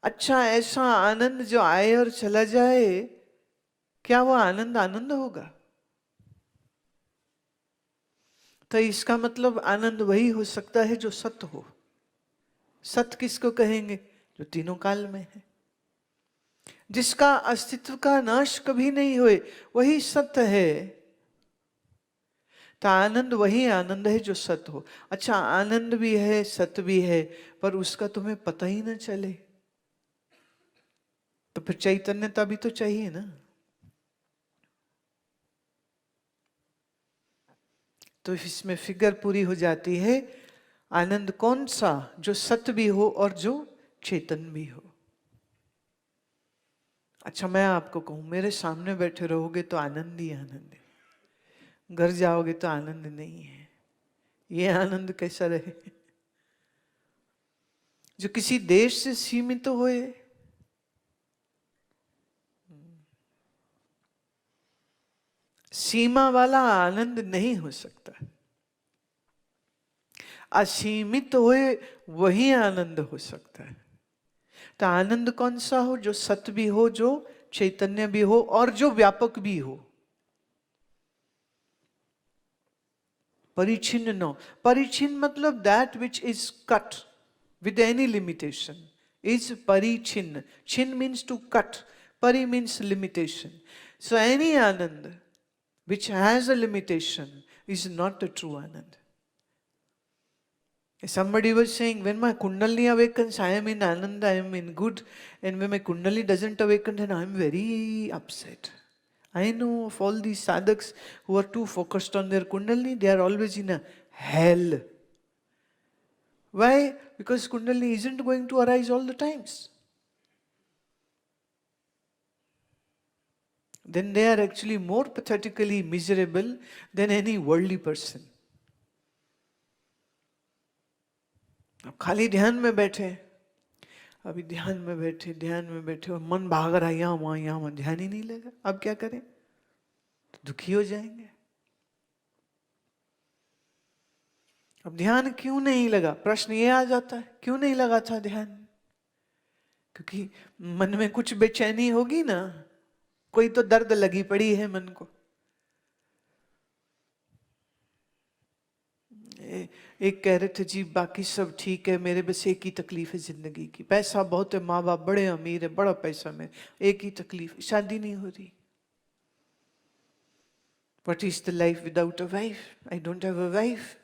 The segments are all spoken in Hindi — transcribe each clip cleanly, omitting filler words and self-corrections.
अच्छा, ऐसा आनंद जो आए और चला जाए, क्या वो आनंद आनंद होगा? तो इसका मतलब आनंद वही हो सकता है जो सत्य हो। सत्य किसको कहेंगे? जो तीनों काल में है, जिसका अस्तित्व का नाश कभी नहीं हुए, वही सत्य है। तो आनंद वही आनंद है जो सत्य हो। अच्छा, आनंद भी है, सत्य भी है, पर उसका तुम्हें पता ही ना चले, तो फिर चैतन्यता भी तो चाहिए ना। तो इसमें फिगर पूरी हो जाती है। आनंद कौन सा? जो सत्य भी हो और जो चेतन भी हो। अच्छा, मैं आपको कहूं, मेरे सामने बैठे रहोगे तो आनंद ही आनंद है, घर जाओगे तो आनंद नहीं है। ये आनंद कैसा रहे? जो किसी देश से सीमित तो होए, सीमा वाला आनंद नहीं हो सकता। असीमित होए वही आनंद हो सकता है। तो आनंद कौन सा हो? जो सत्य भी हो, जो चैतन्य भी हो और जो व्यापक भी हो। परिचिन्न नो, परिचिन्न मतलब that which is cut with any limitation is parichin. Chin means to cut, pari means limitation. So any anand which has a limitation is not the true anand. Somebody was saying, when my kundalini awakens, I am in ananda, I am in good, and when my kundalini doesn't awaken, then I am very upset. I know of all these sadhaks who are too focused on their kundalini, they are always in a hell. Why? Because kundalini isn't going to arise all the times. Then they are actually more pathetically miserable than any worldly person. अब खाली ध्यान में बैठे, अभी ध्यान में बैठे और मन भाग रहा है यहाँ वहाँ, ध्यान ही नहीं लगा। अब क्या करें? तो दुखी हो जाएंगे। अब ध्यान क्यों नहीं लगा? प्रश्न ये आ जाता है, क्यों नहीं लगा था ध्यान? क्योंकि मन में कुछ बेचैनी होगी ना, कोई तो दर्द लगी पड़ी है मन को। एक कह रहे थे, जी बाकी सब ठीक है, मेरे बस एक ही तकलीफ है जिंदगी की, पैसा बहुत है, माँ बाप बड़े अमीर है, बड़ा पैसा में, एक ही तकलीफ, शादी नहीं हो रही। What is the life without a wife? I don't have a wife.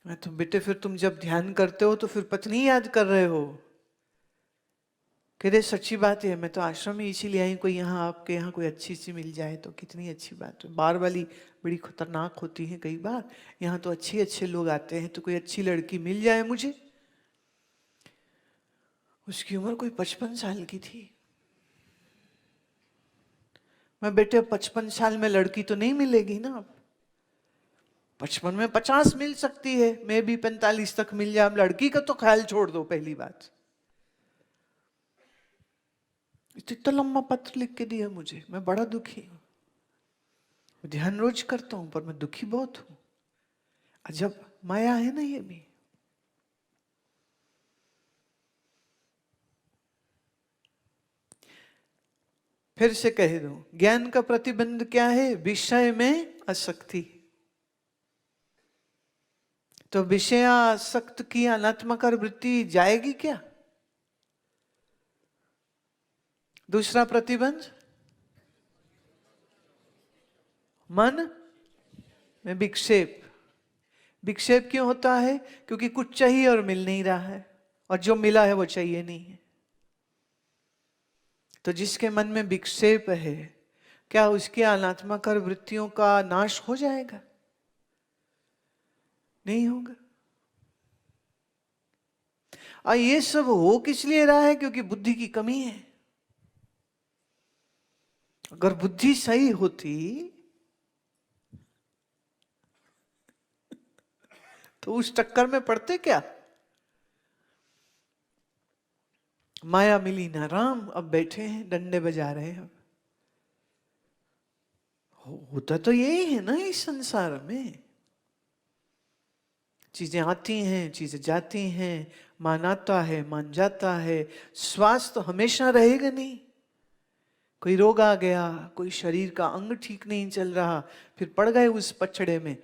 मैं तो बेटे, फिर तुम जब ध्यान करते हो तो फिर पत्नी याद कर रहे हो? कह रहे सच्ची बात है, मैं तो आश्रम में इसीलिए आई, कोई यहाँ आपके यहाँ कोई अच्छी सी मिल जाए तो कितनी अच्छी बात है। बाहर वाली बड़ी खतरनाक होती है कई बार, यहाँ तो अच्छे अच्छे लोग आते हैं, तो कोई अच्छी लड़की मिल जाए मुझे। उसकी उम्र कोई 55 साल की थी। मैं बेटे 55 साल में लड़की तो नहीं मिलेगी ना। अब 55 में 50 मिल सकती है, मैं भी 45 तक मिल जाए। लड़की का तो ख्याल छोड़ दो। पहली बात, इतना लंबा पत्र लिख के दिया मुझे, मैं बड़ा दुखी हूं। ध्यान रोज करता हूं पर मैं दुखी बहुत हूं। अजब माया है ना ये भी। फिर से कह दूं, ज्ञान का प्रतिबंध क्या है? विषय में आसक्ति। तो विषयासक्त की अनात्मकार वृत्ति जाएगी क्या? दूसरा प्रतिबंध, मन में विक्षेप। विक्षेप क्यों होता है? क्योंकि कुछ चाहिए और मिल नहीं रहा है, और जो मिला है वो चाहिए नहीं है। तो जिसके मन में विक्षेप है, क्या उसकी अनात्मकार वृत्तियों का नाश हो जाएगा? नहीं होगा। और ये सब हो किस लिए रहा है? क्योंकि बुद्धि की कमी है। अगर बुद्धि सही होती तो उस चक्कर में पड़ते क्या? माया मिली ना राम, अब बैठे हैं डंडे बजा रहे हैं। होता तो यही है ना इस संसार में। चीजें आती हैं, चीजें जाती हैं, मान आता है, मान जाता है। स्वास्थ्य तो हमेशा रहेगा नहीं। कोई रोग आ गया, कोई शरीर का अंग ठीक नहीं चल रहा, फिर पड़ गए उस पछड़े में।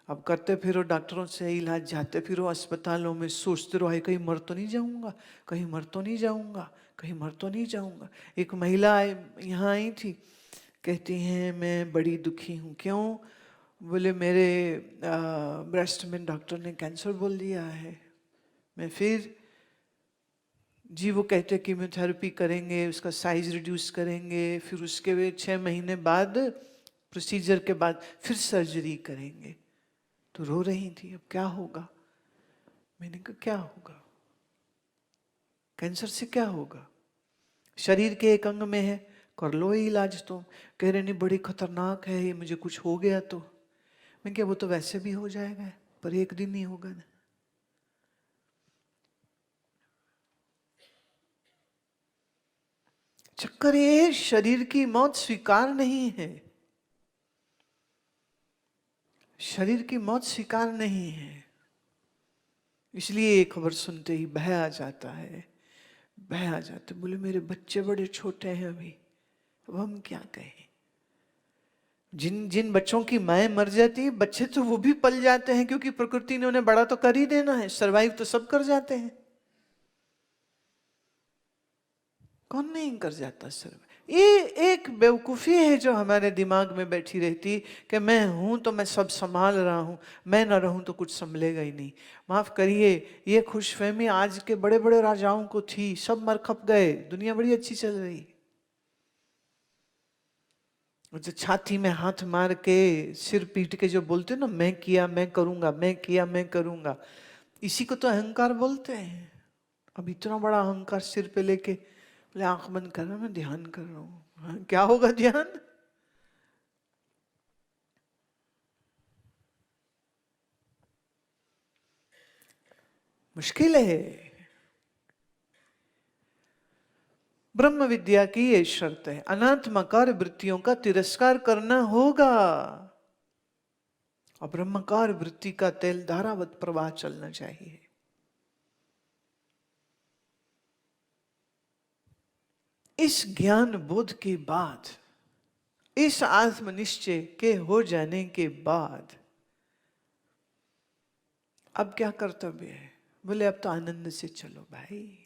अब करते फिरो डॉक्टरों से इलाज, जाते फिरो अस्पतालों में, सोचते रहो कहीं मर तो नहीं जाऊंगा, कहीं मर तो नहीं जाऊंगा, कहीं मर तो नहीं जाऊंगा। एक महिला यहाँ आई थी, कहती हैं मैं बड़ी दुखी हूँ। क्यों? बोले मेरे ब्रेस्ट में डॉक्टर ने कैंसर बोल दिया है। मैं फिर जी वो कहते हैं कीमोथेरेपी करेंगे, उसका साइज रिड्यूस करेंगे, फिर उसके 6 महीने बाद प्रोसीजर के बाद फिर सर्जरी करेंगे। तो रो रही थी, अब क्या होगा? मैंने कहा क्या होगा? कैंसर से क्या होगा? शरीर के एक अंग में है, कर लो ये इलाज। तो कह रहे नहीं बड़ी खतरनाक है ये, मुझे कुछ हो गया तो। मैं क्या वो तो वैसे भी हो जाएगा, पर एक दिन नहीं होगा ना। चक्कर ये शरीर की मौत स्वीकार नहीं है, शरीर की मौत स्वीकार नहीं है। इसलिए ये खबर सुनते ही भय आ जाता है, भय आ जाता है। बोले मेरे बच्चे बड़े छोटे हैं अभी, अब हम क्या कहें? जिन जिन बच्चों की माएँ मर जाती है, बच्चे तो वो भी पल जाते हैं, क्योंकि प्रकृति ने उन्हें बड़ा तो कर ही देना है, सरवाइव तो सब कर जाते हैं। कौन नहीं कर जाता सरवाइव? ये एक बेवकूफ़ी है जो हमारे दिमाग में बैठी रहती कि मैं हूं तो मैं सब संभाल रहा हूं, मैं ना रहूं तो कुछ संभलेगा ही नहीं। माफ करिए, ये खुशफहमी आज के बड़े बड़े राजाओं को थी, सब मर खप गए, दुनिया बड़ी अच्छी चल रही। जो छाती में हाथ मार के सिर पीट के जो बोलते ना, मैं किया मैं करूंगा, मैं किया मैं करूंगा, इसी को तो अहंकार बोलते हैं। अब इतना बड़ा अहंकार सिर पे लेके बोले आंख बंद कर रहा, मैं ध्यान कर रहा हूँ। हाँ, क्या होगा ध्यान? मुश्किल है। ब्रह्म विद्या की ये शर्त है, अनात्मकार वृत्तियों का तिरस्कार करना होगा और ब्रह्मकार वृत्ति का तेल धारावत प्रवाह चलना चाहिए। इस ज्ञान बोध के बाद, इस आत्मनिश्चय के हो जाने के बाद अब क्या कर्तव्य है? बोले अब तो आनंद से चलो भाई,